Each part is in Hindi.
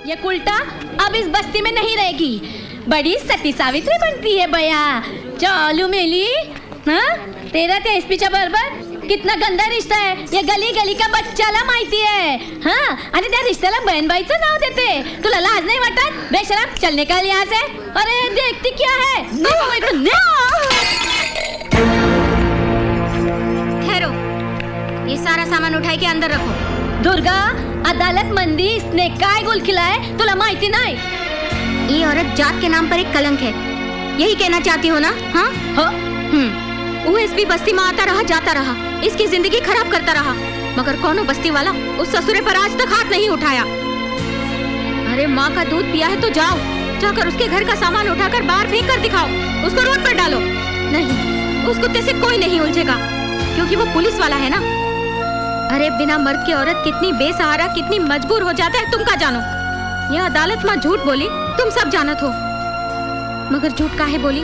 ये उल्टा अब इस बस्ती में नहीं रहेगी। बड़ी सती सावित्री बनती है बया। चालू मेली हाँ तेरा ते एसपीच्या बरोबर कितना गंदा रिश्ता है। ये गली गली का बच्चाला माहिती है हाँ आणि त्या रिश्त्याला बहनबाईचं नाव देते। तुला लाज नहीं वाटत? बेशरम चल निकल यहाँ से। अरे देखती क्या है? ठहरो, ये सारा सामान उठाई के अंदर रखो। दुर्गा अदालत मंदी इसने काय गुल खिलाए तुला माहिती नाही? ये औरत जात के नाम पर एक कलंक है, यही कहना चाहती हो ना? हाँ वो एसपी बस्ती में आता रहा जाता रहा, इसकी जिंदगी खराब करता रहा, मगर कौनो बस्ती वाला उस ससुरे पर आज तक हाथ नहीं उठाया। अरे माँ का दूध पिया है तो जाओ, जाकर उसके घर का सामान उठाकर बाहर फेंक कर दिखाओ, उसको रोड पर डालो। नहीं, उस कुत्ते से कोई नहीं उलझेगा, क्योंकि वो पुलिस वाला है ना। अरे बिना मर्द की औरत कितनी बेसहारा, कितनी मजबूर हो जाता है तुम का जानो। यह अदालत माँ झूठ बोली, तुम सब जानत हो, मगर झूठ काहे बोली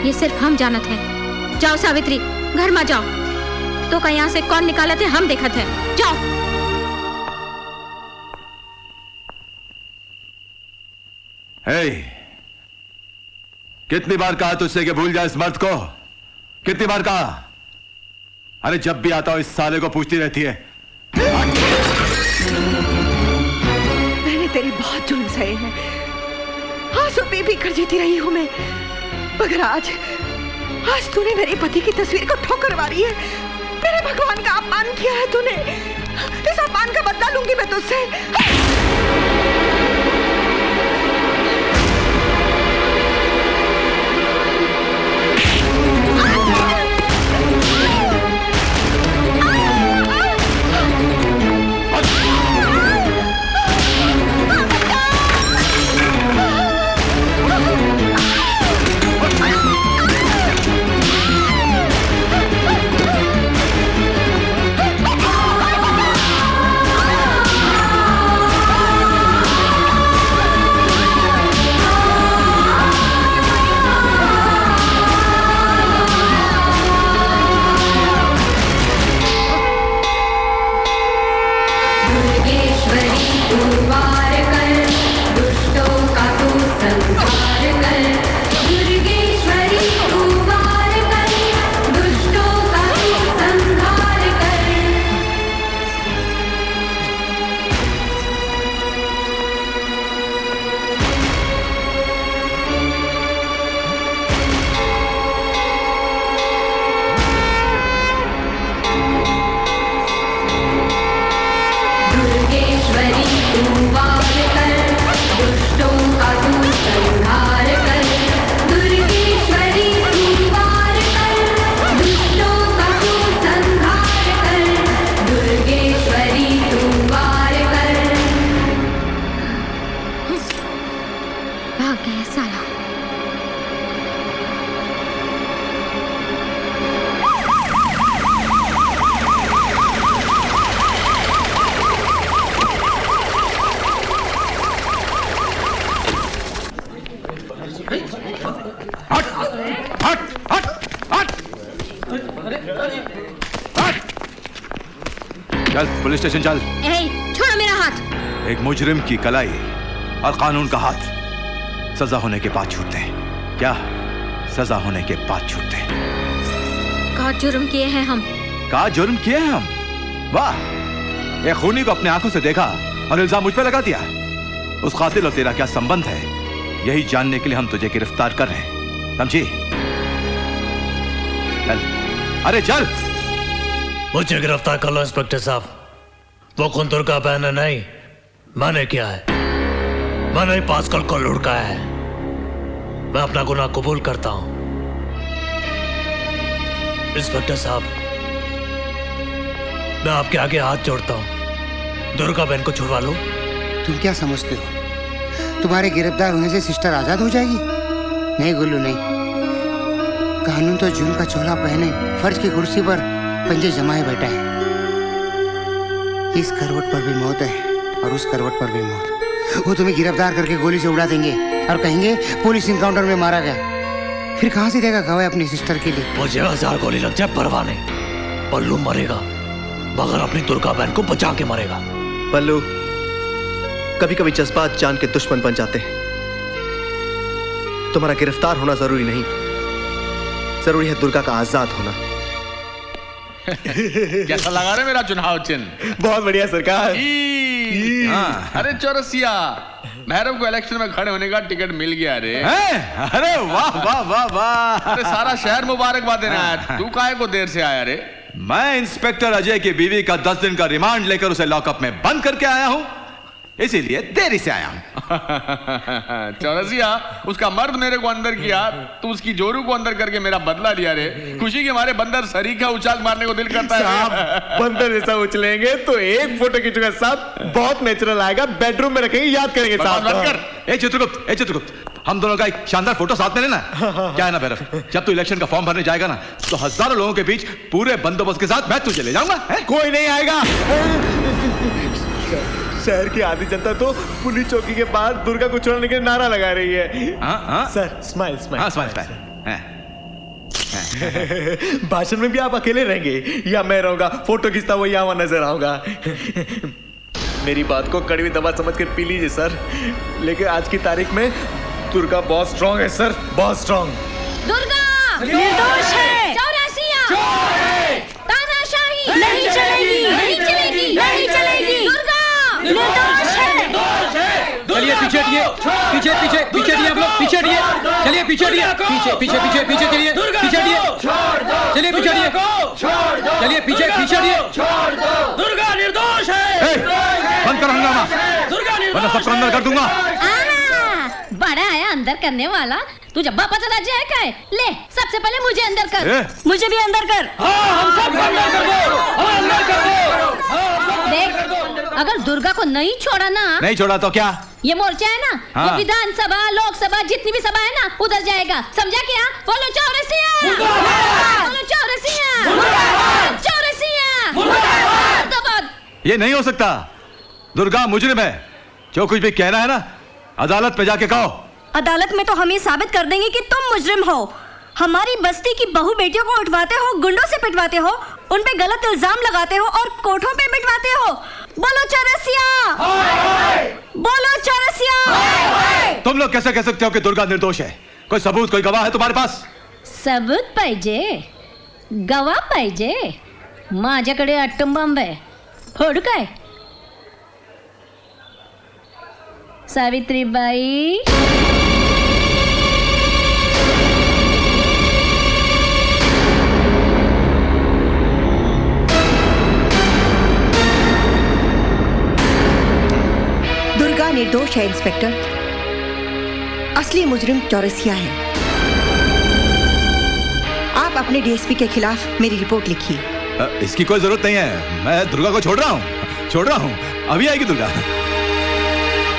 ये सिर्फ हम जानत हैं। जाओ सावित्री, घर में जाओ, तो का यहाँ से कौन निकालत है हम देखत है। जाओ। हे, कितनी बार कहा तुझसे कि भूल जा इस मर्द को? कितनी बार कहा? अरे जब भी आता हूं इस साले को पूछती रहती है। मैंने तेरे बहुत जुल्म सहे हैं, आंसू पी पी कर जीती रही हूं मैं, मगर आज तूने मेरे पति की तस्वीर को ठोकर मारी है। मेरे भगवान का अपमान किया है तूने। इस अपमान का बदला लूंगी मैं तुझसे। चल पुलिस स्टेशन चल। छोड़ो मेरा हाथ। एक मुजरिम की कलाई और कानून का हाथ सजा होने के बाद छूटते हैं। क्या सजा होने के बाद छूटते हैं? का जुर्म किए हैं हम? का जुर्म किए हैं हम? वाह, एक खूनी को अपने आंखों से देखा और इल्जाम मुझ पर लगा दिया। उस कातिल और तेरा क्या संबंध है, यही जानने के लिए हम तुझे गिरफ्तार कर रहे हैं, समझी? चल, अरे चल। मुझे गिरफ्तार कर लो इंस्पेक्टर साहब। वो कुंतुर का बहन नहीं, मैंने किया है। मैंने ही पास्कल को लुढ़काया है। मैं अपना गुनाह कबूल करता हूं। इंस्पेक्टर साहब, मैं आपके आगे हाथ जोड़ता हूं, दुर्गा बहन को छुड़वा लो। तुम क्या समझते हो, तुम्हारे गिरफ्तार होने से सिस्टर आजाद हो जाएगी? नहीं गुल्लू नहीं, कानून तो जुर्म का चोला पहने फर्ज की कुर्सी पर पंजे जमाए बैठा है। इस करवट पर भी मौत है और उस करवट पर भी मौत। वो तुम्हें गिरफ्तार करके गोली से उड़ा देंगे और कहेंगे पुलिस इनकाउंटर में मारा गया। फिर कहां से देगा गवाह अपनी सिस्टर के लिए? मुझे 1000 गोली लग जाए परवाह नहीं। पल्लू मरेगा मगर अपनी दुर्गा बहन को बचा के मरेगा। पल्लू, कभी कभी जज्बात जान के दुश्मन बन जाते हैं। तुम्हारा गिरफ्तार होना जरूरी नहीं, जरूरी है दुर्गा का आजाद होना। कैसा लगा रहे मेरा चुनाव चिन्ह? बहुत बढ़िया सरकार। अरे चौरसिया, महरम को इलेक्शन में खड़े होने का टिकट मिल गया रे। अरे वाह वाह वाह वाह। अरे सारा शहर मुबारकबाद देने आया, तू काहे को देर से आया रे? मैं इंस्पेक्टर अजय की बीवी का 10 दिन का रिमांड लेकर उसे लॉकअप में बंद करके आया हूं, इसीलिए देरी से आया हूं। चौरसिया, उसका मर्द मेरे को अंदर किया, तू उसकी जोरू को अंदर करके मेरा बदला लिया रे। खुशी के हमारे बंदर सरीखा उछाल मारने को दिल करता है। बंदर जैसा उछलेंगे तो एक फोटो खींचूंगा साहब, बहुत नेचुरल आएगा, बेडरूम में रखेंगे, याद करेंगे साहब। ए चित्रगुप्त, हम दोनों का एक शानदार फोटो साथ में लेना। क्या है ना भैरव, जब तू इलेक्शन का फॉर्म भरने जाएगा ना, तो हजारों लोगों के बीच पूरे बंदोबस्त के साथ मैं तुझे ले जाऊंगा। कोई नहीं आएगा। शहर की आधी जनता तो पुलिस चौकी के बाहर दुर्गा को छोड़ने के नारा लगा रही है। Sir smile smile. भाषण में भी आप अकेले रहेंगे या मैं रहूंगा? फोटो खींचता हुआ यहाँ नजर आऊंगा। मेरी बात को कड़वी दवा समझ कर पी लीजिए सर, लेकिन आज की तारीख में दुर्गा बहुत स्ट्रांग है सर, बहुत स्ट्रांग। दुर्गा निर्दोष है। चौरसिया तानाशाही नहीं चलेगी, नहीं चलेगी, नहीं चलेगी। दुर्गा निर्दोष है। चलिए पीछे हटिए, पीछे पीछे पीछे हटिए, आप लोग पीछे हटिए। चलिए पीछे हटिए, पीछे पीछे पीछे पीछे चलिए, पीछे हटिए, चलिए पीछे हटिए, चलिए पीछे पीछे हटिए। दुर्गा निर्दोष है। बंद कर हंगामा, वरना सबको अंदर कर दूंगा। बड़ा आया अंदर करने वाला, तू जब पता लग जाए क्या है? ले सबसे पहले मुझे अंदर कर। मुझे भी अंदर कर। हम सबको अंदर कर दो, अंदर कर दो। देख, अगर दुर्गा को नहीं छोड़ा ना, नहीं छोड़ा तो क्या? ये मोर्चा है ना, ये विधानसभा, लोकसभा, जितनी भी सभा है ना, उधर जाएगा। समझा क्या? बोलो चौरसिया, बोलो चौरसिया, चौरसिया। ये नहीं हो सकता। दुर्गा मुजरिम है। जो कुछ भी कहना है ना, अदालत पे जाके कहो। अदालत में तो हम ये साबित कर देंगे कि तुम मुजरिम हो। हमारी बस्ती की बहू बेटियों को उठवाते हो, गुंडों से पिटवाते हो, उन पे गलत इल्जाम लगाते हो और कोठों पे बिठवाते हो। बोलो चौरसिया, बोलो चौरसिया। तुम लोग कैसे कह सकते हो कि दुर्गा निर्दोष है? कोई सबूत, कोई गवाह है तुम्हारे पास? सबूत पाहिजे, गवाह पाहिजे? माझ्याकडे अट्टम बॉम्ब आहे, फोडू काय? सावित्रीबाई, दुर्गा निर्दोष है इंस्पेक्टर, असली मुजरिम चौरसिया है। आप अपने डीएसपी के खिलाफ मेरी रिपोर्ट लिखिए। इसकी कोई जरूरत नहीं है, मैं दुर्गा को छोड़ रहा हूँ, अभी आएगी दुर्गा।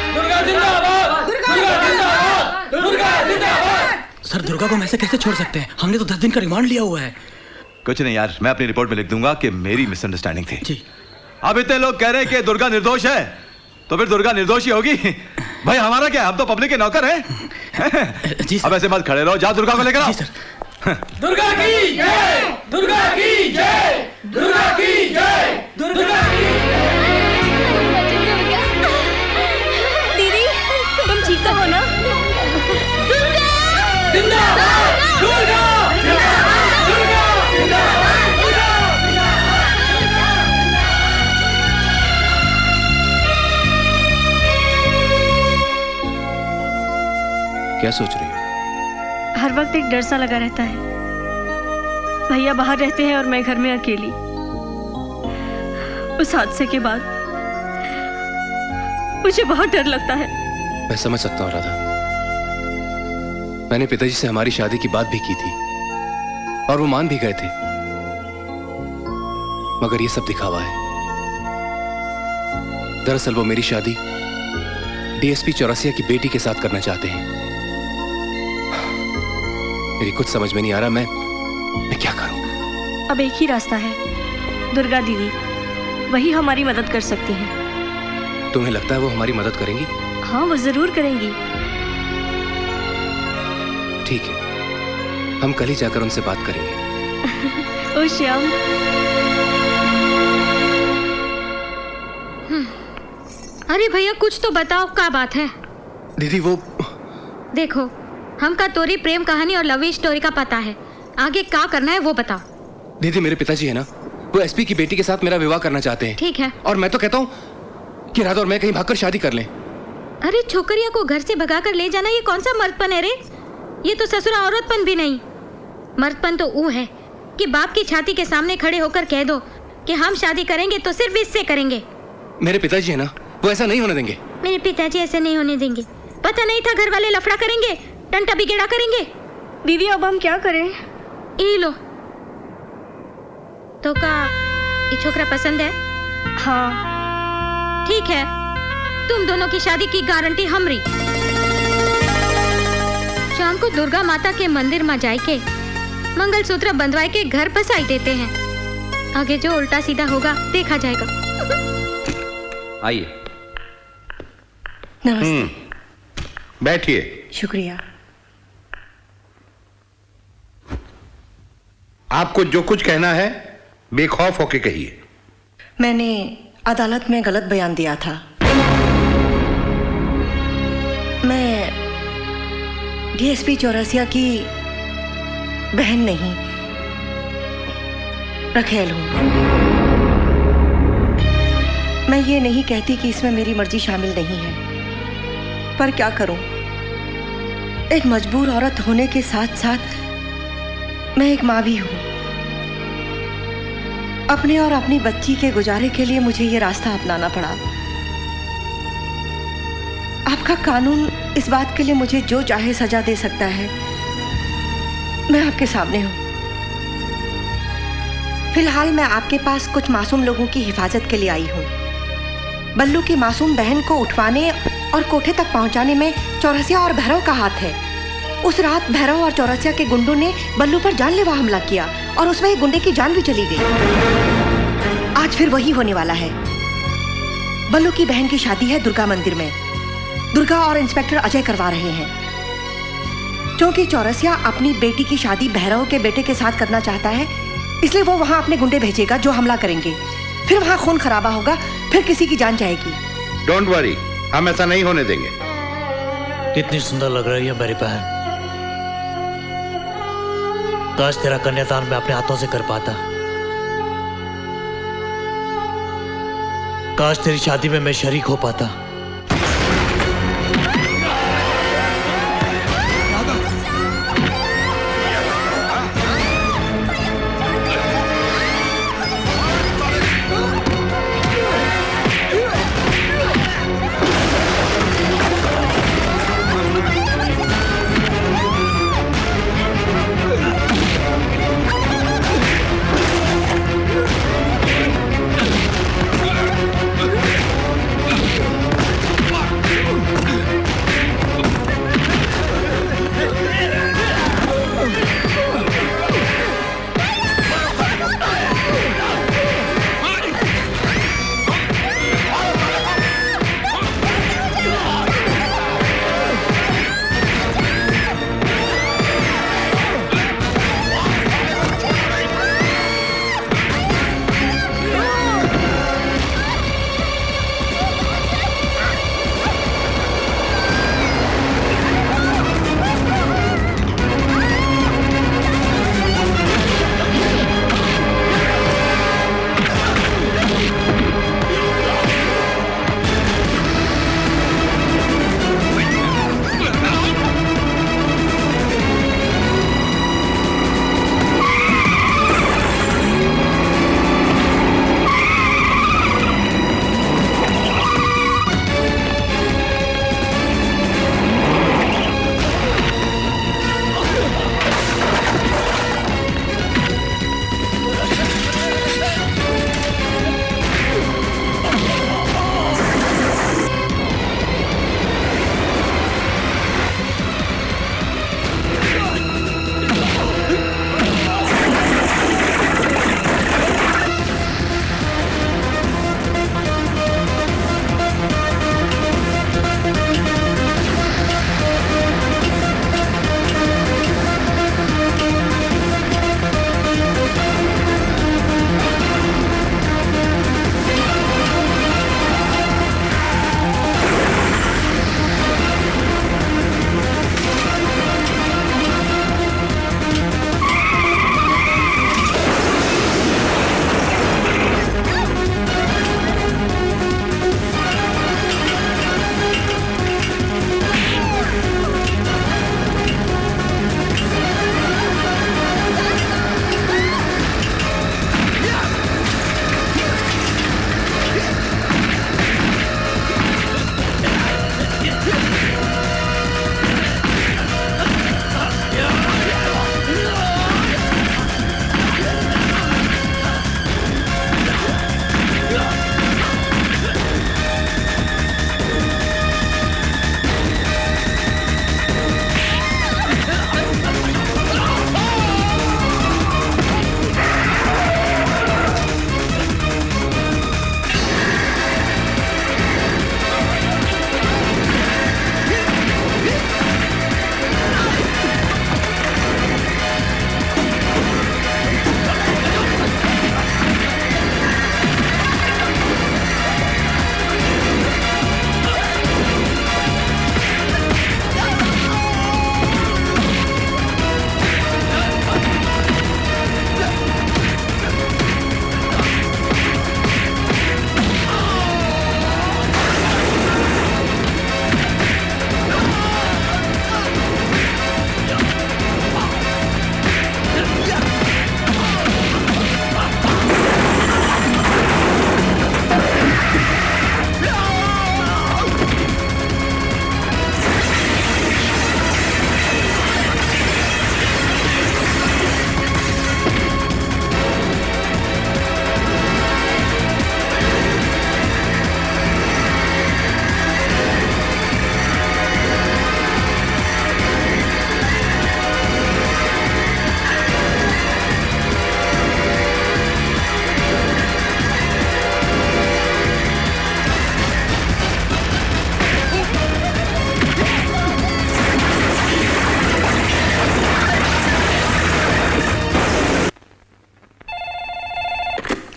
दुर्गा जिंदाबाद, दुर्गा जिंदाबाद, दुर्गा जिंदाबाद। सर दुर्गा को हम ऐसे कैसे छोड़ सकते हैं? हमने तो 10 दिन का रिमांड लिया हुआ है। कुछ नहीं यार, मैं अपनी रिपोर्ट में लिख दूंगा कि मेरी मिसअंडरस्टैंडिंग थी। जी। अब इतने लोग कह रहे हैं कि दुर्गा निर्दोष है, तो फिर दुर्गा निर्दोष ही होगी। भाई हमारा क्या, हम तो पब्लिक के नौकर हैं। जी अब ऐसे मत खड़े रहो, जा दुर्गा को लेकर आओ। दुर्गा की जय, दुर्गा की जय, दुर्गा की जय, दुर्गा की जय। दीदी तुम ठीक तो हो ना? दुर्गा जिंदाबाद, दुर्गा जिंदाबाद, दुर्गा जिंदाबाद, दुर्गा। क्या सोच रही हो? हर वक्त एक डर सा लगा रहता है। भैया बाहर रहते हैं और मैं घर में अकेली। उस हादसे के बाद मुझे बहुत डर लगता है। मैं समझ सकता हूँ राधा। मैंने पिताजी से हमारी शादी की बात भी की थी और वो मान भी गए थे, मगर ये सब दिखावा है। दरअसल वो मेरी शादी डीएसपी चौरसिया की बेटी के साथ करना चाहते हैं। मेरी कुछ समझ में नहीं आ रहा, मैं क्या करूं? अब एक ही रास्ता है, दुर्गा दीदी, वही हमारी मदद कर सकती हैं। तुम्हें लगता है वो हमारी मदद करेंगी? हाँ, वो जरूर करेंगी। ठीक है, हम कल ही जाकर उनसे बात करेंगे। ओ श्याम। अरे भैया कुछ तो बताओ, क्या बात है? दीदी वो देखो, हमका तोरी प्रेम कहानी और लव स्टोरी का पता है, आगे क्या करना है वो बताओ। दीदी मेरे पिताजी है ना, वो एसपी की बेटी के साथ मेरा विवाह करना चाहते हैं। ठीक है। और मैं तो कहता हूँ कि राधा और मैं कहीं भागकर शादी कर लें। अरे छोकरिया को घर से भगाकर ले जाना ये कौन सा मर्दपन है रे? ये तो ससुरा औरतपन भी नहीं। मर्दपन तो वो है कि बाप की छाती के सामने खड़े होकर कह दो कि हम शादी करेंगे तो सिर्फ इससे करेंगे। मेरे पिताजी है ना, वो ऐसा नहीं होने देंगे। मेरे पिताजी ऐसे नहीं होने देंगे। पता नहीं था घर वाले लफड़ा करेंगे, टंटा बिगेड़ा करेंगे। दीदी अब हम क्या करें? ई लो तो का ये छोकरा पसंद है? हाँ ठीक है, तुम दोनों की शादी की गारंटी हमरी। शाम को दुर्गा माता के मंदिर में जाए के मंगलसूत्र बंधवाए के घर बसाई देते हैं। आगे जो उल्टा सीधा होगा देखा जाएगा। आइए। नमस्ते। बैठिए। शुक्रिया। आपको जो कुछ कहना है बेखौफ होके कहिए। मैंने अदालत में गलत बयान दिया था। मैं डीएसपी चौरसिया की बहन नहीं, रखेल हूं। मैं ये नहीं कहती कि इसमें मेरी मर्जी शामिल नहीं है, पर क्या करूं, एक मजबूर औरत होने के साथ साथ मैं एक माँ भी हूं। अपने और अपनी बच्ची के गुजारे के लिए मुझे ये रास्ता अपनाना पड़ा। आपका कानून इस बात के लिए मुझे जो चाहे सजा दे सकता है। मैं आपके सामने हूं। फिलहाल मैं आपके पास कुछ मासूम लोगों की हिफाजत के लिए आई हूं। बल्लू की मासूम बहन को उठवाने और कोठे तक पहुंचाने में चौरसिया और भैरव का हाथ है। उस रात भैरव और चौरसिया के गुंडों ने बल्लू पर जानलेवा हमला किया और उसमें एक गुंडे की जान भी चली गई। आज फिर वही होने वाला है। बल्लू की बहन की शादी है दुर्गा मंदिर में। दुर्गा और इंस्पेक्टर अजय करवा रहे हैं। क्योंकि चौरसिया अपनी बेटी की शादी भैरव के बेटे के साथ करना चाहता है, इसलिए वो वहां अपने गुंडे भेजेगा जो हमला करेंगे। फिर वहां खून खराबा होगा, फिर किसी की जान जाएगी। डोंट वरी, हम ऐसा नहीं होने देंगे। कितनी सुंदर लग रही है मेरी बहन। काश तेरा कन्यादान मैं अपने हाथों से कर पाता। काश तेरी शादी में मैं शरीक हो पाता।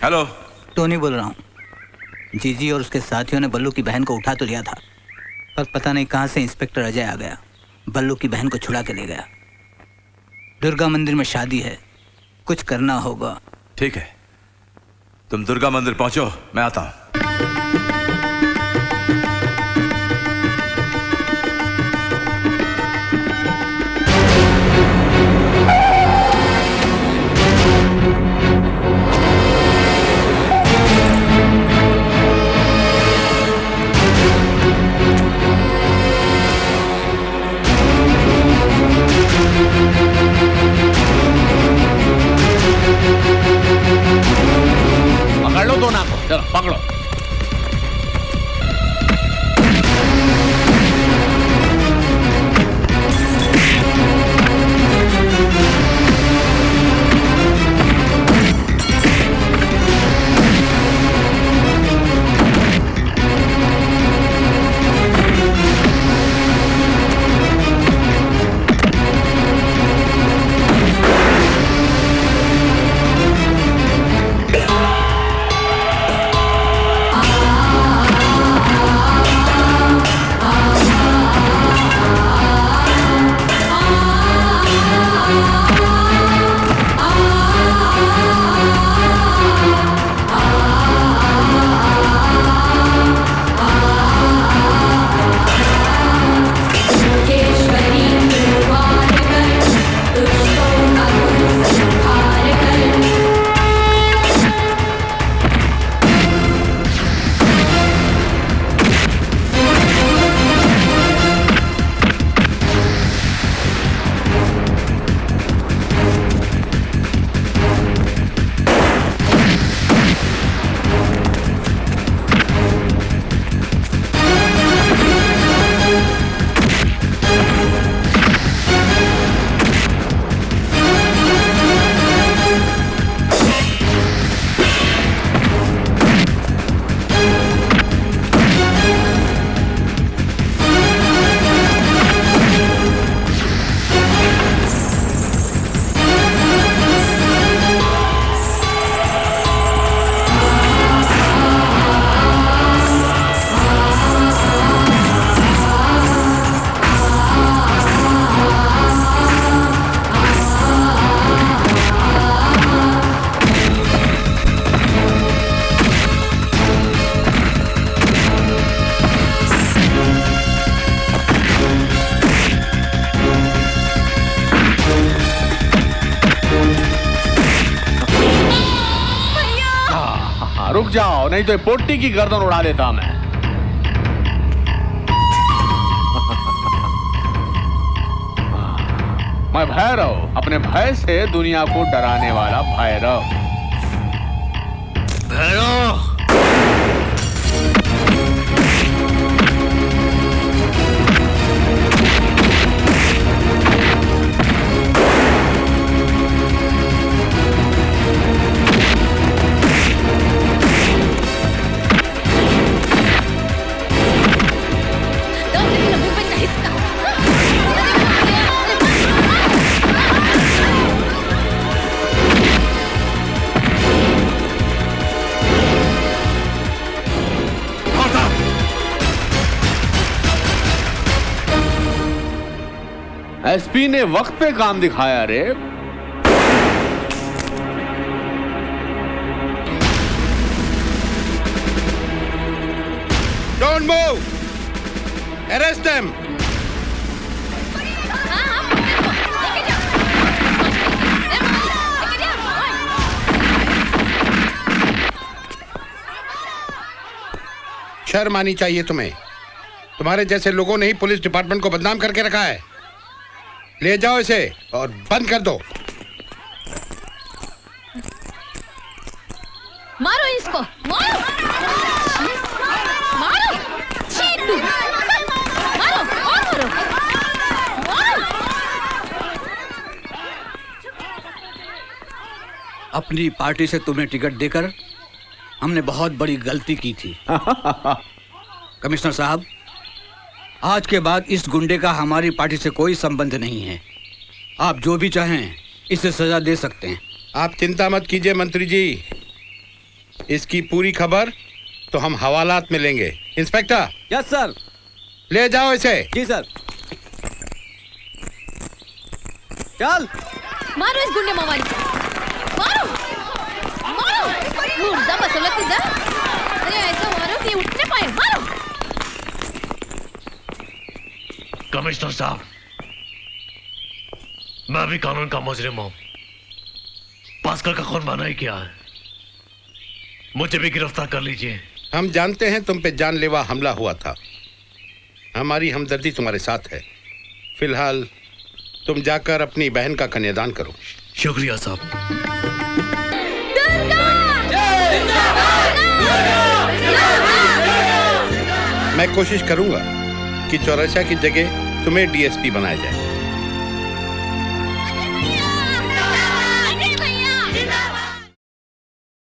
हेलो। टोनी बोल रहा हूँ। जीजी और उसके साथियों ने बल्लू की बहन को उठा तो लिया था, पर पता नहीं कहाँ से इंस्पेक्टर अजय आ गया, बल्लू की बहन को छुड़ा के ले गया। दुर्गा मंदिर में शादी है, कुछ करना होगा। ठीक है, तुम दुर्गा मंदिर पहुंचो, मैं आता हूं। पकड़ लो दोनों को, चलो पकड़ो। रुक जाओ, नहीं तो पोट्टी की गर्दन उड़ा देता मैं। मैं भैरव, अपने भय से दुनिया को डराने वाला भैरव। भैरव, एसपी ने वक्त पे काम दिखाया रे। Don't move! Arrest them! शर्म आनी चाहिए तुम्हें। तुम्हारे जैसे लोगों ने ही पुलिस डिपार्टमेंट को बदनाम करके रखा है। ले जाओ इसे और बंद कर दो। मारो इसको, मारो, मारो, चीटू, मारो, और मारो, अपनी पार्टी से तुम्हें टिकट देकर हमने बहुत बड़ी गलती की थी। कमिश्नर साहब, आज के बाद इस गुंडे का हमारी पार्टी से कोई संबंध नहीं है। आप जो भी चाहें इसे सजा दे सकते हैं। आप चिंता मत कीजिए मंत्री जी, इसकी पूरी खबर तो हम हवालात में लेंगे। इंस्पेक्टर। Yes sir. ले जाओ इसे। जी सर। चल मारो इस गुंडे मावाली को, मारो मारो, मुर्दा बसवला तुझा। अरे ऐसा मारो कि उठने पाए, मारो। कमिश्नर साहब, मैं भी कानून का मुजरिम हूं। पास्कल का खून मैंने ही किया है, मुझे भी गिरफ्तार कर लीजिए। हम जानते हैं तुम पे जानलेवा हमला हुआ था, हमारी हमदर्दी तुम्हारे साथ है। फिलहाल तुम जाकर अपनी बहन का कन्यादान करो। शुक्रिया साहब। मैं कोशिश करूंगा कि चौरसिया की जगह तुम्हें डीएसपी बनाया जाए।